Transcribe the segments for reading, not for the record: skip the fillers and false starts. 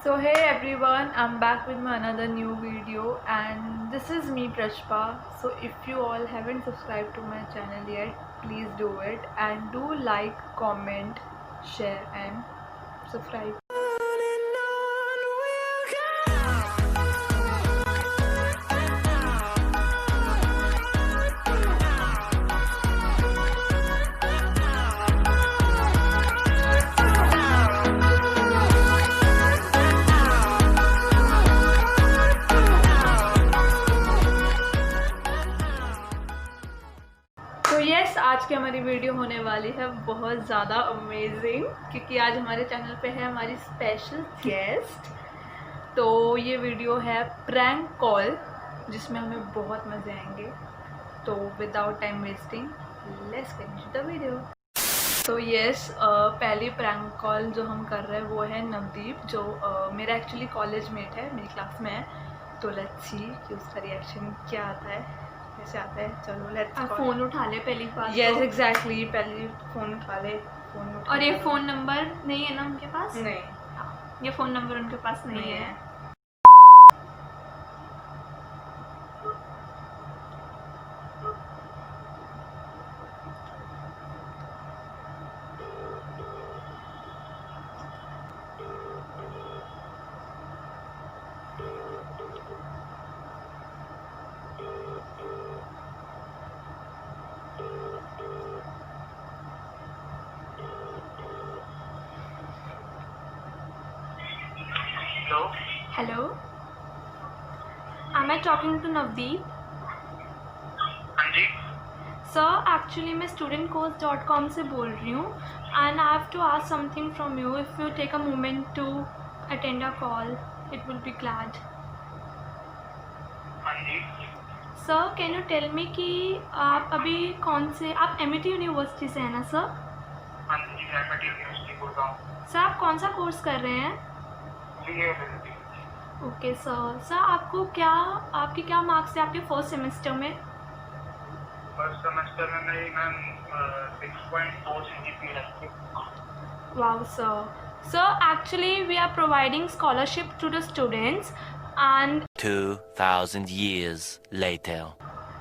So hey everyone, I'm back with my another new video and this is me Prashpa. So if you all haven't subscribed to my channel yet, please do it and do like, comment, share and subscribe. तो yes, आज की हमारी video होने वाली है बहुत ज़्यादा amazing क्योंकि आज हमारे चैनल पे है हमारी स्पेशल गेस्ट। तो ये वीडियो है प्रैंक कॉल जिसमें हमें बहुत मज़े आएंगे। तो without time wasting let's get into the video. तो यस, पहली प्रैंक कॉल जो हम कर रहे हैं वो है नवदीप, जो मेरा एक्चुअली कॉलेज मेट है, मेरी क्लास में है। तो लेट्स सी कि उसका रिएक्शन क्या आता है, कैसे आता है। चलो लेट्स फ़ोन उठा ले पहली बात। यस एग्जैक्टली, पहले फ़ोन उठा ले। और ये फ़ोन नंबर नहीं है ना उनके पास? नहीं, ये फ़ोन नंबर उनके पास नहीं है। Hello, am I talking to Navdeep? हाँ जी। सर एक्चुअली मैं studentcourse.com से बोल रही हूँ and I have to ask something from you. If you take a moment to attend a call it will be glad. हाँ जी। Sir can you tell me कि आप अभी कौन से, आप एमिटी यूनिवर्सिटी से हैं ना सर? हाँ जी, मैं एमिटी यूनिवर्सिटी बोल रहा हूँ। सर आप कौन सा कोर्स कर रहे हैं? बीए। Okay sir. सर आपकी क्या मार्क्स है आपके फर्स्ट सेमेस्टर में? फर्स्ट सेमेस्टर में मेरी मैम 6.4 CGPA है। Wow sir. Sir actually we are providing scholarship to the students and 2000 years later.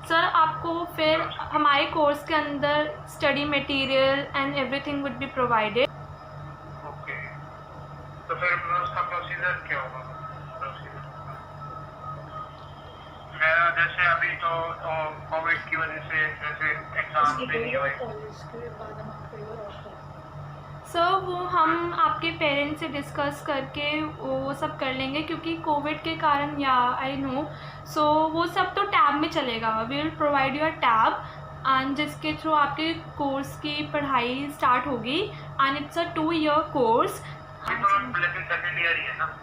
Sir आपको फिर हमारे कोर्स के अंदर study material and everything would be provided. Okay, तो फिर उसका प्रोसीजर क्या होगा? मैं जैसे अभी तो कोविड की वजह से जैसे एग्जाम भी नहीं हुए। सर वो हम आपके पेरेंट्स से डिस्कस करके वो सब कर लेंगे क्योंकि कोविड के कारण, या आई नो, सो वो सब तो टैब में चलेगा। We will provide you a tab and जिसके थ्रू आपके कोर्स की पढ़ाई स्टार्ट होगी and it's a 2-year course. लेकिन सेकंड ईयर ही है ना?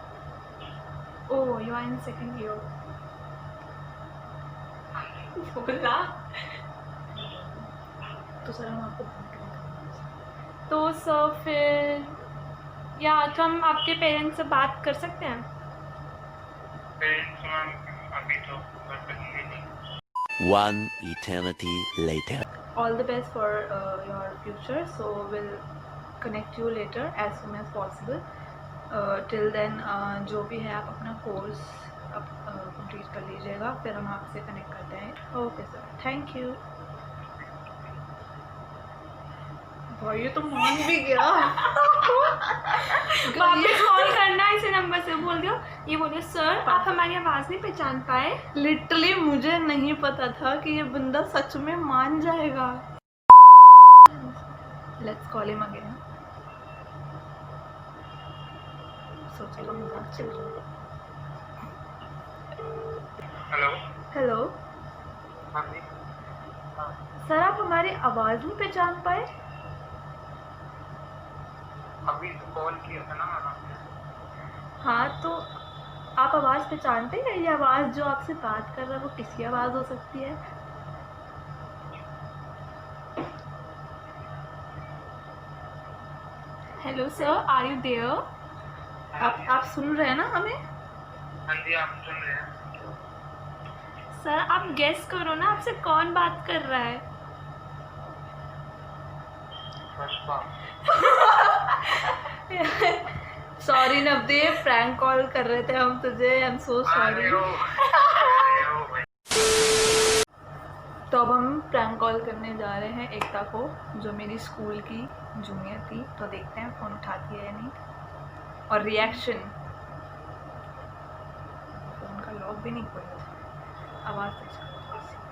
Oh, you are in second year. बोला तो सर हम आपको तो सर फिर या तो हम आपके पेरेंट्स से बात कर सकते हैं? पेरेंट्स मैम अभी तो घर पे नहीं। One eternity later. all the best for your future. So we'll connect you later as soon as possible. Till then जो भी है आप अपना कोर्स अब कंप्लीट कर लीजिएगा, फिर हम आपसे कनेक्ट करते हैं। Okay sir, thank you. भाई ये तो मान भी गया। वापस कॉल करना इसी नंबर से बोल दो। ये बोलिए सर आप हमारी आवाज़ नहीं पहचान पाए। लिटरली मुझे नहीं पता था कि ये बंदा सच में मान जाएगा। Let's call him again. सोचेगा मजाक चल रहा है। हेलो। हेलो हाँ जी। सर, आप हमारी आवाज़ नहीं पहचान पाए? अभी तो कॉल किया था ना मैंने। हाँ, तो आप आवाज़ पहचानते हैं? ये आवाज़ जो आपसे बात कर रहा है वो किसकी आवाज़ हो सकती है? Hello sir, are you there? आप सुन रहे हैं ना हमें? हाँ जी, आप सुन रहे हैं? सर आप गेस करो ना, आपसे कौन बात कर रहा है? Pushpa. Sorry Navdeep, prank call कर रहे थे हम तुझे, आई एम सो सॉरी। तो अब हम प्रैंक कॉल करने जा रहे हैं एकता को, जो मेरी स्कूल की जूनियर थी। तो देखते हैं फ़ोन उठाती है या नहीं, और रिएक्शन। फ़ोन का लॉक भी नहीं खोला, आवाज़ तेज करो थोड़ी सी।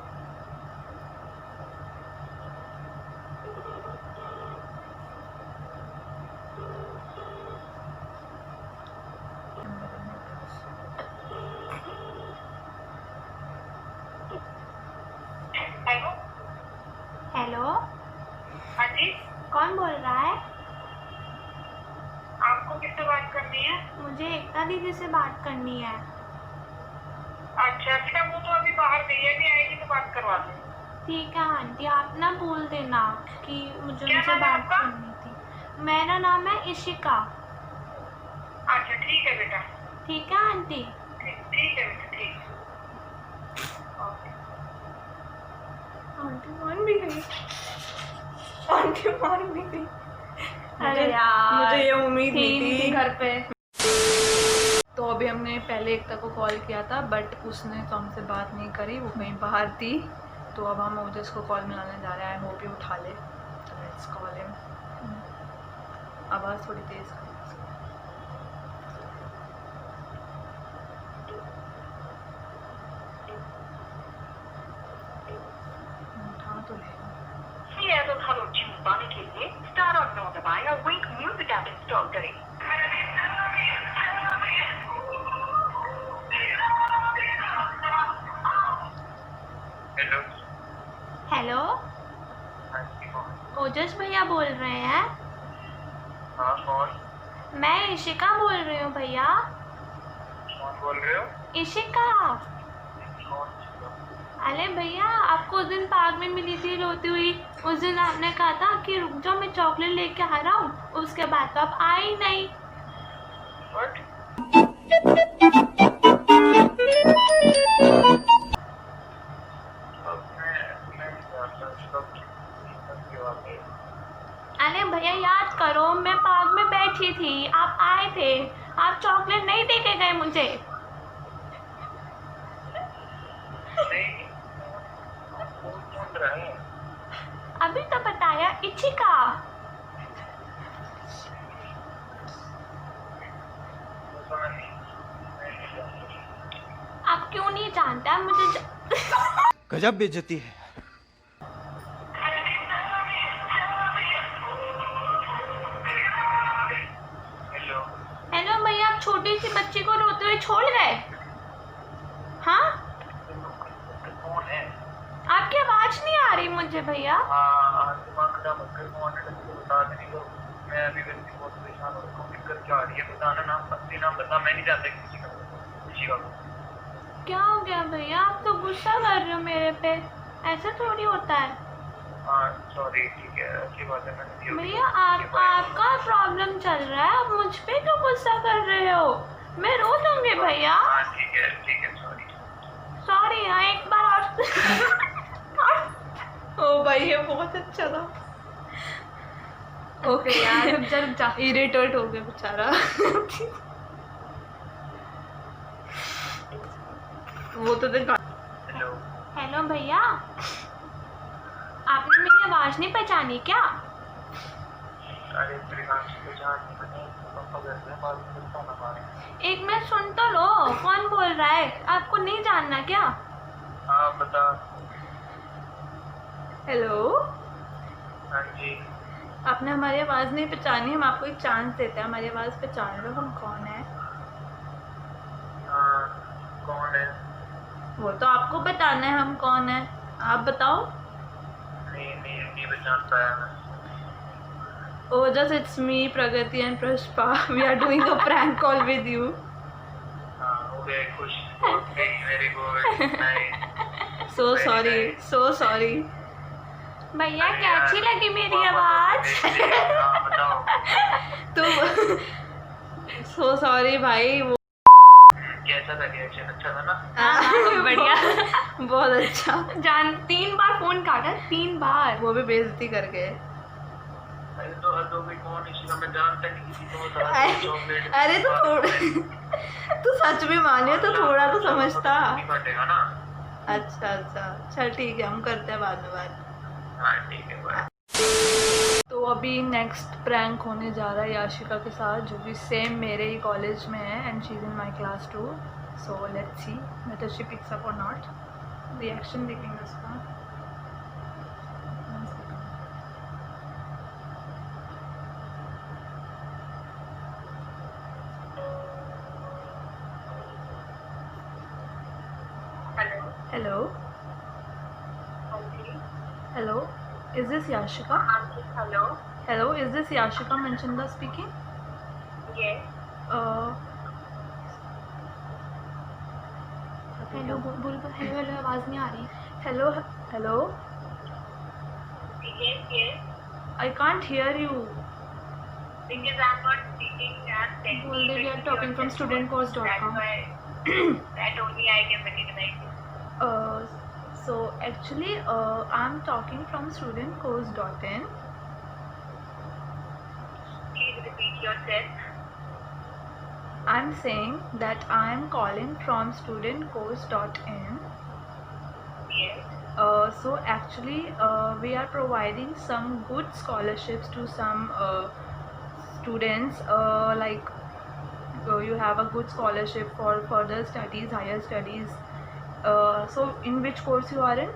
हेलो। हेलो, हाँ जी, कौन बोल रहा है? आपको किससे बात करनी है? मुझे एकता दीदी से बात करनी है। अच्छा बेटा, वो तो अभी बाहर गई है, नहीं आएगी तो बात करवा दूँ। ठीक है आंटी, आप ना बोल देना कि मुझे क्या उनसे नाम है बात आपका? करनी थी। मेरा नाम है इशिका। अच्छा ठीक है बेटा, ठीक है आंटी। ठीक है बेटा, ठीक। ओके। आंटी मान भी गई, आंटी मान भी गई। अरे यार, मुझे ये उम्मीद थी नहीं थी घर पे। तो अभी हमने पहले एकता को कॉल किया था, बट उसने तो हमसे बात नहीं करी, वो कहीं बाहर थी। तो अब हम ओजस को कॉल मिलाने जा रहे हैं, आई होप ये उठा ले। तो लेट्स कॉल हिम। आवाज़ थोड़ी तेज़ कर। उठा तो लेगा। एयरटेल हेलो ट्यून पाने के लिए स्टार और 9 दबाएं और विंक म्यूजिक ऐप इंस्टॉल करें। हेलो। हेलो, हाँ जी, कौन? ओजस भैया बोल रहे हैं? हाँ कौन? मैं इशिका बोल रही हूँ भैया। कौन बोल रहे हो? इशिका। कौन? अरे भैया, आपको उस दिन पार्क में मिली थी रोती हुई। उस दिन आपने कहा था कि रुक जाओ, मैं चॉकलेट लेके आ रहा हूँ। उसके बाद तो आप आई नहीं। What? अरे भैया याद करो, मैं पार्क में बैठी थी, आप आए थे। आप चॉकलेट नहीं दे के गए मुझे। नहीं, कौन बोल रहा है? अभी तो बताया, इशिका। आप क्यों नहीं जानते? आप मुझे गजब बेइज्जती है। हेलो। हेलो भैया, आप छोटी सी बच्ची को रोते हुए छोड़ गए? हाँ, कौन है? आपकी आवाज नहीं आ रही मुझे भैया। हाँ, दिमाग खराब मत कर, कौन है? बता देने को मैं अभी वैसे बहुत परेशान हूँ। उसको दिक्कत क्या आ रही है? बताना, नाम असली नाम बता। मैं नहीं जानता किसी का। क्या हो गया भैया? आप तो गुस्सा कर रहे हो मेरे पे, ऐसा थोड़ी होता है। हाँ सॉरी, ठीक है, अच्छी बात है। मैंने भैया आपका प्रॉब्लम चल रहा है, आप मुझ पे क्यों गुस्सा कर रहे हो? मैं रो दूंगी भैया। हाँ ठीक है, सॉरी। सॉरी, हाँ एक बार और। ओ भाई, ये बहुत अच्छा था। ओके यार, रुक जा। इरिटेट हो गया बेचारा। वो तो देख। हेलो। हेलो भैया, आपने मेरी आवाज नहीं पहचानी क्या? अरे तेरे नाम से पहचान नहीं बनी, पापा घर में बात करता ना मारे। एक मिनट सुन तो लो, कौन बोल रहा है? आपको नहीं जानना क्या? हाँ बता। हेलो, हाँ जी। आपने हमारी आवाज़ नहीं पहचानी, हम आपको एक चांस देते हैं। हमारी आवाज़ पहचान लो, हम कौन है? हाँ कौन है? वो तो आपको बताना है हम कौन है। आप बताओ। नहीं पहचान पाया मैं। Oh, just it's me, Pragati and Prashpa. We are doing a prank call with you. हाँ हो गए खुश। Okay very good, nice. So sorry, so sorry. भैया कैसी लगी मेरी आवाज? हाँ बताओ। तो so sorry भाई। वो कैसा था रिएक्शन? अच्छा था ना? बढ़िया। बहुत अच्छा। जान 3 बार फोन काटा, 3 बार। वो भी बेइज्जती कर गए। अरे तो हद हो गई, कौन इशिका, मैं जानता नहीं किसी को, बता चॉकलेट। अरे तो थोड़ा तू सच में मानिए तो थोड़ा तो समझता। फटेगा ना। अच्छा चल ठीक है, हम करते हैं बाद में बात। हाँ ठीक है, बाय। तो अभी नेक्स्ट प्रैंक होने जा रहा है याशिका के साथ, जो कि सेम मेरे ही कॉलेज में है and she is in my class 2। So let's see whether she picks up और नॉट। रिएक्शन देखेंगे उसका। हेलो। हेलो हाँ जी। Hello, is this Yashika? हाँ जी, hello. Hello, is this Yashika Manchanda speaking? Yes. Hello बोल हेलो हेलो, आवाज़ नहीं आ रही। Hello hello, yes yes. I can't hear you. Because I'm not speaking at 10. बोल दे, we are talking from studentcourse.com. That only I can recognize you. So actually I'm talking from studentcourse.in. Please repeat yourself. I'm saying that I'm calling from studentcourse.in. Yes. So actually we are providing some good scholarships to some students, like you have a good scholarship for further studies, higher studies. So in which course you are in?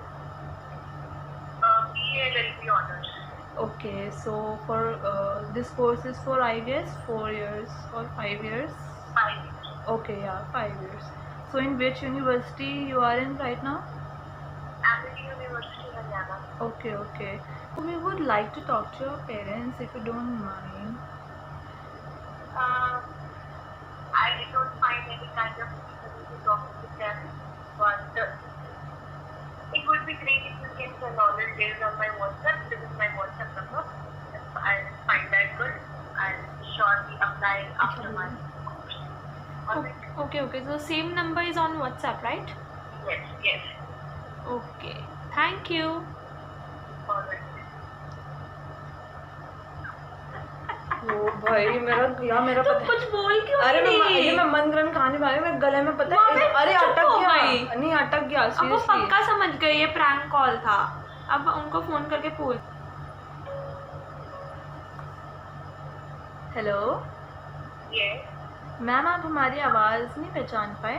BA LLB honors. Okay, so for this course is for, I guess, 4 years or 5 years. 5 years. Okay, yeah, 5 years. So in which university you are in right now? Amity University, Haryana. Okay. We would like to talk to your parents if you don't mind. I don't find any kind of difficulty to talk with them, but it would be great if you can send all the details on my WhatsApp. This is my WhatsApp number. If I find that good, I'll surely apply after my course. Alright? Okay, so same number is on WhatsApp, right? Yes. Okay, thank you. Alright. ओ भाई मेरा तो कुछ बोल क्यों अरे नहीं? मैं मन ग्रहण खाने वाले, मेरे गले में पता वहाँ है, पे अरे चुप अटक हो गया। गई। नहीं अटक गया अब वो seriously। पक्का समझ गए ये प्रैंक कॉल था। अब उनको फोन करके पूछ। Hello Yes. मैम, आप हमारी आवाज़ नहीं पहचान पाए?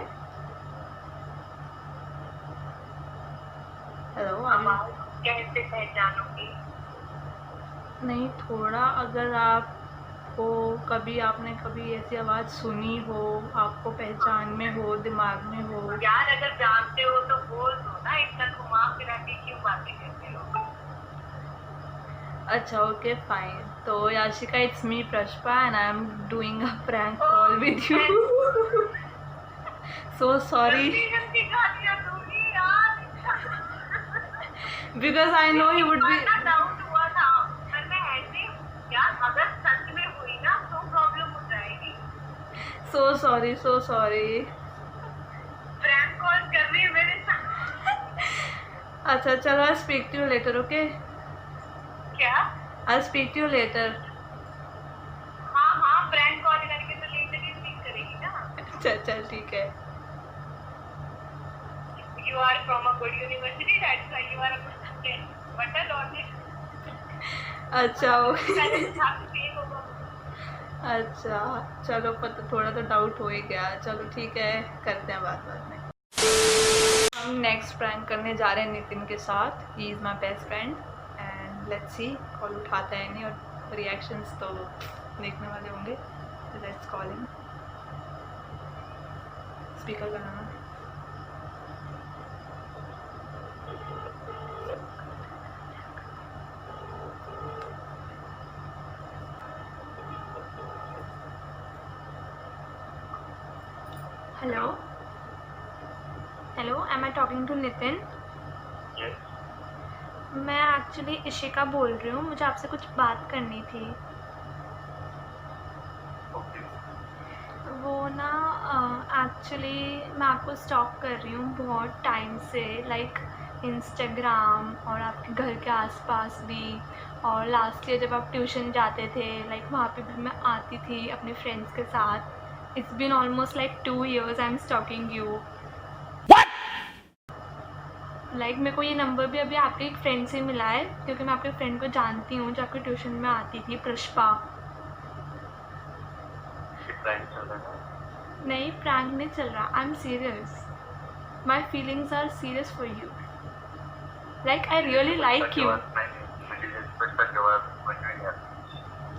हेलो आवाज कैसे पहचानोगी? नहीं, थोड़ा अगर आपको आपने कभी ऐसी आवाज़ सुनी हो, आपको पहचान में हो, दिमाग में हो। यार अगर जानते हो तो बोल दो ना, इतना घुमा फिरा के क्यों बातें करते हो? अच्छा, ओके फाइन। तो Yashika, it's me Prashpa and I am doing a prank call with you. So sorry जल्दी गालियां दूंगी यार। Because I know you would be. Doubt हुआ था, पर मैं ऐसे यार अगर सच में हुई ना तो प्रॉब्लम हो जाएगी। So sorry. प्रैंक कॉल कर रही है मेरे साथ। अच्छा चलो, I speak to you later, okay? क्या? I speak to you later. हाँ प्रैंक कॉल करके तो लेटर ही स्पीक करेगी ना। चल ठीक है। You are from a good university, that's why you are a good student. But the logic. अच्छा ओके। पहले तो था कि same होगा। अच्छा चलो, थोड़ा तो डाउट हो ही गया। चलो ठीक है, करते हैं बाद में। हम नेक्स्ट प्रैंक करने जा रहे हैं नितिन के साथ। He is my best friend and let's see call उठाता है नहीं, और रिएक्शंस तो देखने वाले होंगे। Let's call him. स्पीकर लगाना। Hello, am I talking to Nitin? मैं एक्चुअली इशिका बोल रही हूँ, मुझे आपसे कुछ बात करनी थी। वो ना एक्चुअली मैं आपको स्टॉक कर रही हूँ बहुत टाइम से, लाइक इंस्टाग्राम और आपके घर के आसपास भी, और लास्ट ईयर जब आप ट्यूशन जाते थे लाइक वहाँ पे भी मैं आती थी अपने फ्रेंड्स के साथ. It's been almost like 2 years I am stalking you. Like मेरे को ये नंबर भी अभी आपके एक फ्रेंड से मिला है, क्योंकि मैं आपके फ्रेंड को जानती हूँ जो आपके ट्यूशन में आती थी, पुष्पा. नहीं, प्रैंक नहीं चल रहा. I am serious. My feelings are serious for you. Like I really like you.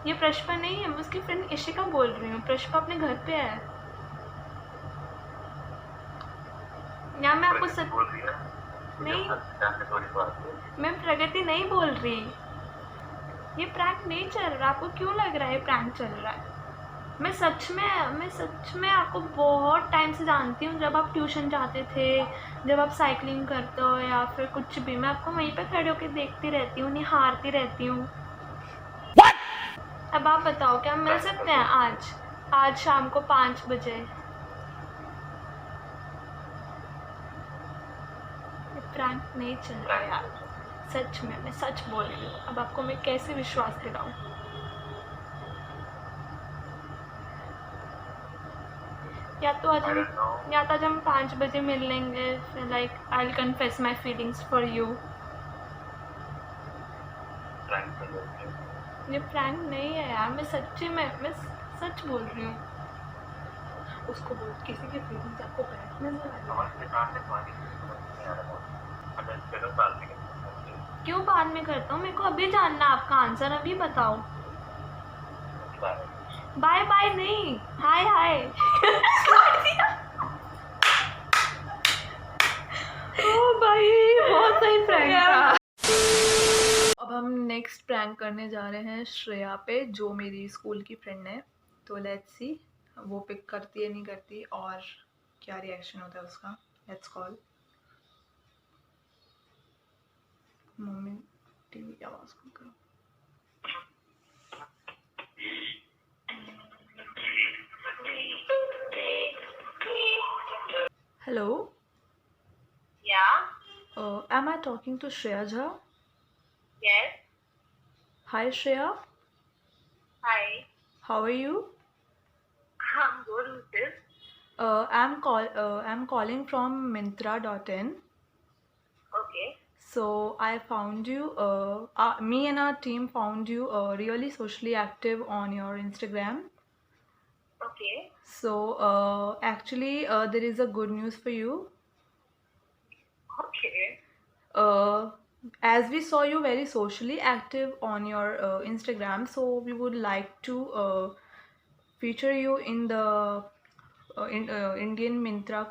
ये पुष्पा नहीं है, मैं उसकी फ्रेंड इशिका बोल रही हूँ. पुष्पा अपने घर पे है. या मैं आपको नहीं, मैं प्रगति नहीं बोल रही. ये प्रैंक नहीं चल रहा. आपको क्यों लग रहा है ये प्रैंक चल रहा है? मैं सच में आपको बहुत टाइम से जानती हूँ. जब आप ट्यूशन जाते थे, जब आप साइकिलिंग करते हो या फिर कुछ भी, मैं आपको वहीं पे खड़े होकर देखती रहती हूँ, निहारती रहती हूँ. अब आप बताओ क्या मिल सकते हैं आज शाम को 5 बजे? प्रैंक नहीं चल रहा यार, सच में मैं सच बोल रही हूँ. अब आपको मैं कैसे विश्वास दिलाऊं? या तो आज हम 5 बजे मिल लेंगे. फिर like I will confess my feelings for you. ये प्रैंक नहीं है यार, मैं सच बोल रही हूँ. उसको बोल किसी की फीलिंग्स आपको प्रैंक नजर आ रही है. क्यों बाद में करता हूँ? मेरे को अभी जानना आपका आंसर. अभी बताओ. बाय बाय नहीं, हाय हाय. ओ भाई, बहुत सही प्रैंक था. अब हम नेक्स्ट प्रैंक करने जा रहे हैं श्रेया पे, जो मेरी स्कूल की फ्रेंड है. तो लेट्स सी वो पिक करती है नहीं करती और क्या रिएक्शन होता है उसका. Let's call. मम्मी टीवी की आवाज़ कम करो. Hello. Yeah. Am I talking to Shreya Jha? Yes. Hi Shreya, Hi. how are you? I'm good. Who's this? I'm calling from Myntra.in. Okay. So I found you. Me and our team found you really socially active on your Instagram. Okay. So actually, there is a good news for you. Okay. As we saw you very socially active on your Instagram, so we would like to feature you in the Indian Myntra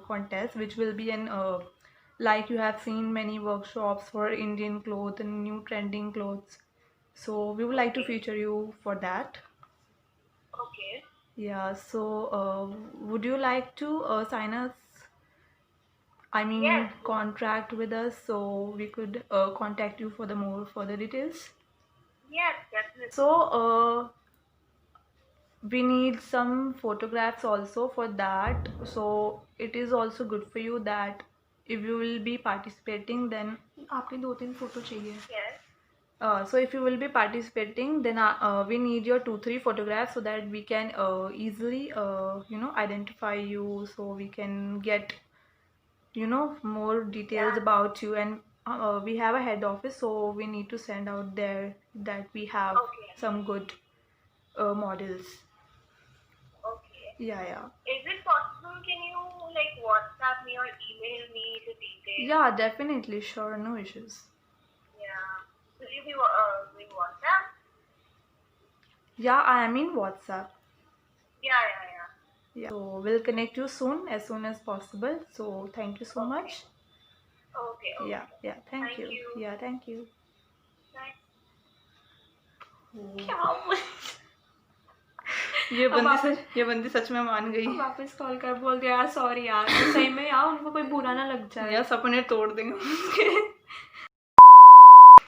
contest, which will be an like you have seen many workshops for Indian clothes and new trending clothes. So we would like to feature you for that. Okay. Yeah. So would you like to sign us? I mean, Yes. contract with us so we could contact you for the more further details. Yes, definitely. So we need some photographs also for that. So it is also good for you that if you will be participating, then आपके 2-3 photo चाहिए. Yes. so if you will be participating, then we need your 2-3 photographs so that we can easily identify you, so we can get more details about you. And we have a head office, so we need to send out there that we have Okay. some good models. Okay. Yeah. Is it possible? Can you like WhatsApp me or email me the details? Yeah, definitely, sure, no issues. Yeah. Will you be doing WhatsApp? Yeah, I am in WhatsApp. Yeah. So we'll connect you soon as possible. So thank you so Okay. much. Okay. Yeah, thank Thank you. you. Yeah, thank you. Bye. ये बंदी सच में मान गई. वापस call कर बोल दिया यार, सॉरी यार. तो सही में यार उनको कोई बुरा ना लग जाए. यार सपने तोड़ देंगे.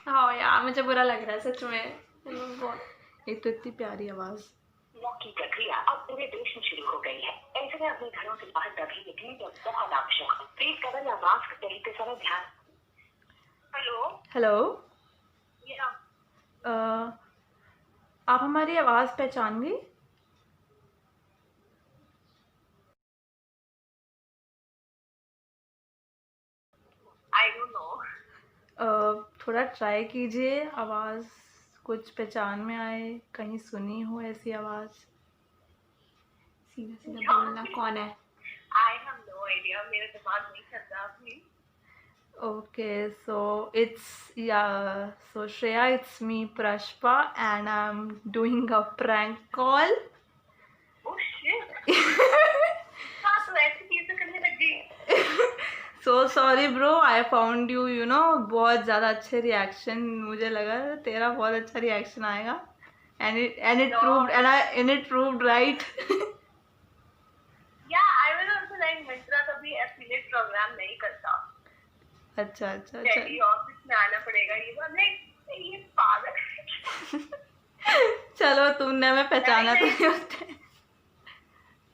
हाँ यार, मुझे बुरा लग रहा है सच में. बहुत एक तो इतनी प्यारी आवाज. लॉक की प्रक्रिया अब पूरे देश में शुरू हो गई है. ऐसे में अपने घरों से बाहर तभी निकलें जब बहुत आवश्यक हो. फेस कवर या मास्क पहनते समय ध्यान हेलो। या आप हमारी आवाज़ पहचान गई? I don't know. थोड़ा ट्राई कीजिए, आवाज़ कुछ पहचान में आए, कहीं सुनी हो ऐसी आवाज़। सीधा सीधा बोलना, कौन है? आई हैव नो आइडिया, मेरा दिमाग नहीं चलता अभी। Okay, so so Shreya, it's me Prashpa and I'm doing a prank call. Oh shit. हाँ, तो ऐसी चीजें करने लग गई। So sorry bro, I found you, बहुत ज़्यादा अच्छे रिएक्शन, मुझे लगा तेरा बहुत अच्छा रिएक्शन आएगा and it proved right. या I will also like Myntra कभी एफिलिएट प्रोग्राम नहीं करता। अच्छा। डेली ऑफिस में आना पड़ेगा, ये बात नहीं, ये पागल। चलो, तुमने हमें पहचाना तो नहीं उसने।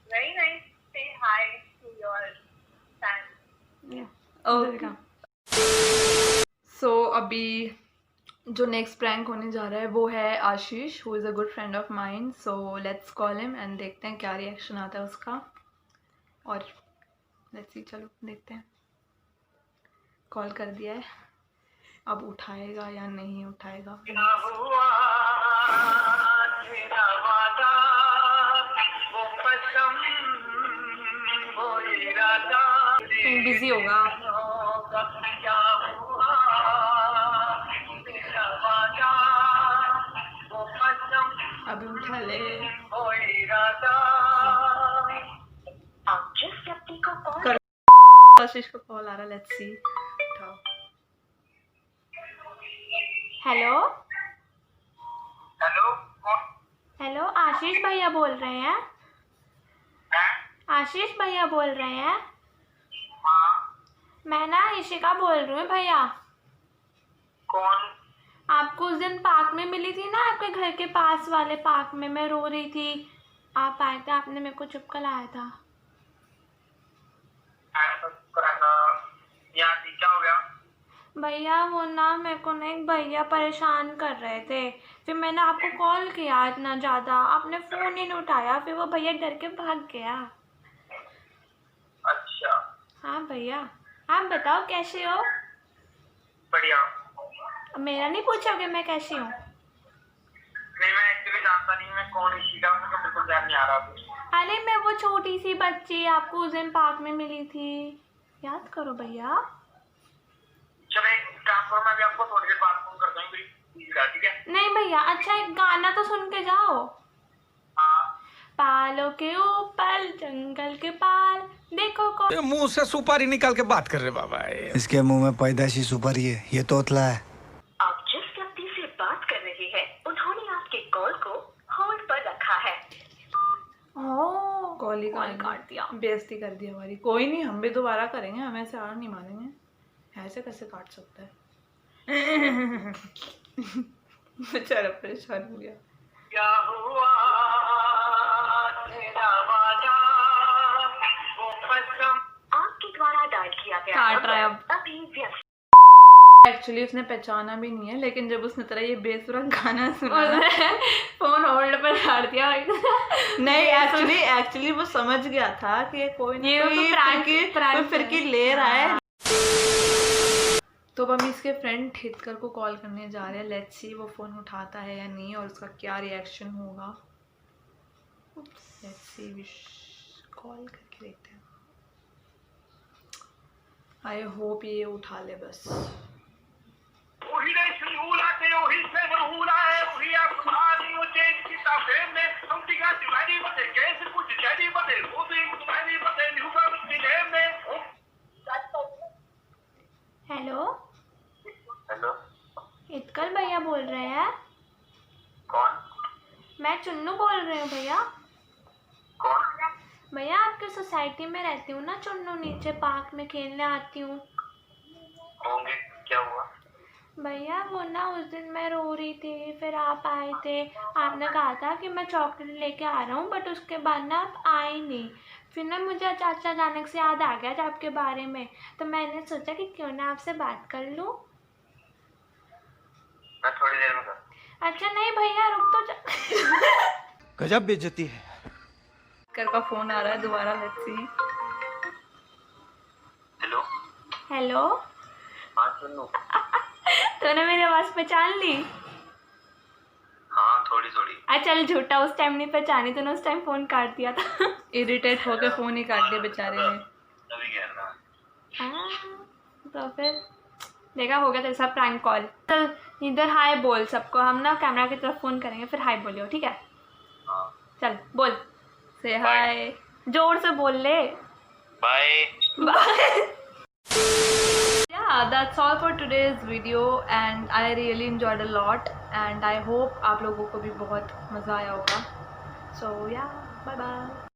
वेरी नाइस, से हाय टू योर फैन। ओके, सो अभी जो नेक्स्ट प्रैंक होने जा रहा है वो है Ashish, who is a good friend of mine. So let's call him and देखते हैं क्या रिएक्शन आता है उसका। और लेट्स सी, चलो देखते हैं। कॉल कर दिया है, अब उठाएगा या नहीं उठाएगा। कहीं बिजी होगा। अभी उठा ले। आप जिस व्यक्ति को कॉल कर आशीष का कॉल आ रहा, लेट्स सी। उठाओ। हेलो हेलो, हेलो, आशीष भैया बोल रहे हैं? आशीष भैया बोल रहे हैं? मैं ना इशिका बोल रही हूँ भैया। कौन? आपको उस दिन पार्क में मिली थी ना, आपके घर के पास वाले पार्क में, मैं रो रही थी, आप आए थे, आपने मेरे को चुप कर लाया था। क्या हो गया? भैया वो ना मेरे को ना एक भैया परेशान कर रहे थे, फिर मैंने आपको कॉल किया इतना ज़्यादा, आपने फ़ोन ही नहीं उठाया, फिर वो भैया डर के भाग गया। अच्छा। हाँ भैया, आप बताओ कैसे हो? बढ़िया। मेरा नहीं पूछोगे मैं कैसी हूँ? नहीं, मैं एक्चुअली जानता नहीं मैं कौन इशिका, मुझे बिल्कुल ध्यान नहीं आ रहा अभी। अरे मैं वो छोटी सी बच्ची आपको उस दिन पार्क में मिली थी, याद करो भैया। चलो एक काम करो, मैं भी आपको थोड़ी देर बाद फोन करता हूँ, ठीक है? नहीं भैया, अच्छा एक गाना तो सुन के जाओ। हाँ। पालों के ऊपर जंगल के पार देखो कौन। मुंह से सुपारी निकाल के बात कर रहे बाबा। इसके मुंह में पैदाइशी सुपारी है, ये तोतला है। आप जिस व्यक्ति से बात कर रहे हैं उन्होंने आपके कॉल को होल्ड पर रखा है। कॉल ही काट दिया, बेइज्जती कर दी हमारी। कोई नहीं, हम भी दोबारा करेंगे, हम ऐसे हार नहीं मानेंगे। ऐसे कैसे काट सकता है? बेचारा परेशान हो गया। क्या हुआ तेरा वादा, वो कसम। आपके द्वारा डायल किया गया काट रहा है अब। अभी व्यस्त। एक्चुअली उसने पहचाना भी नहीं है, लेकिन जब उसने तेरा ये बेसुरा गाना सुना फोन होल्ड पर डाल दिया। नहीं, एक्चुअली वो समझ गया था कि कोई ना ये कोई प्रांक फिरकी ले रहा है। तो अब हम इसके फ्रेंड हितकर को कॉल करने जा रहे हैं। लेट्स सी वो फ़ोन उठाता है या नहीं और उसका क्या रिएक्शन होगा। लेट्स सी, कॉल करके देखते हैं। आई होप ये उठा ले बस। वही ने सिंगूला के वही से बहुला है, वही आप कहानी मुझे किताबे में हम टिका दिवाली बते कैसे कुछ जड़ी बते वो भी तुम्हारी बते न्यूगा मिले में। हेलो, हेलो, इतकल भैया बोल रहे हैं? कौन? मैं चुन्नू बोल रही हूँ भैया। कौन? भैया आपके सोसाइटी में रहती हूँ ना चुन्नू, नीचे पार्क में खेलने आती हूँ। होंगे, क्या हुआ? भैया वो ना उस दिन मैं रो रही थी, फिर आप आए थे, आपने कहा था कि मैं चॉकलेट लेके आ रहा हूँ, बट उसके बाद ना आप आए नहीं। फिर ना मुझे अचानक से याद आ गया था आपके बारे में, तो मैंने सोचा कि क्यों ना आपसे बात कर लूँ। मैं थोड़ी देर में कर। अच्छा नहीं भैया रुक तो जा। गजब बेइज्जती है। कर का फोन आ रहा है दोबारा, लेट्स सी। हेलो। हेलो। हाँ सुनो। तूने मेरी आवाज़ पहचान ली? हाँ थोड़ी थोड़ी। चल झूठा, उस टाइम नहीं पहचानी तूने, उस टाइम फ़ोन काट दिया था। इरिटेट होके फ़ोन ही काट दिया बेचारे ने। तभी कह रहा। हाँ, तो फिर देखा हो गया तेरे साथ प्रैंक कॉल। चल इधर हाय बोल सबको, हम ना कैमरा की तरफ फ़ोन करेंगे फिर हाय बोलियो, ठीक है? हाँ। चल बोल। से हाय। जोर से बोल ले। Bye. Yeah, that's all for today's video and I really enjoyed a lot and I hope आप लोगों को भी बहुत मज़ा आया होगा. So yeah, bye bye.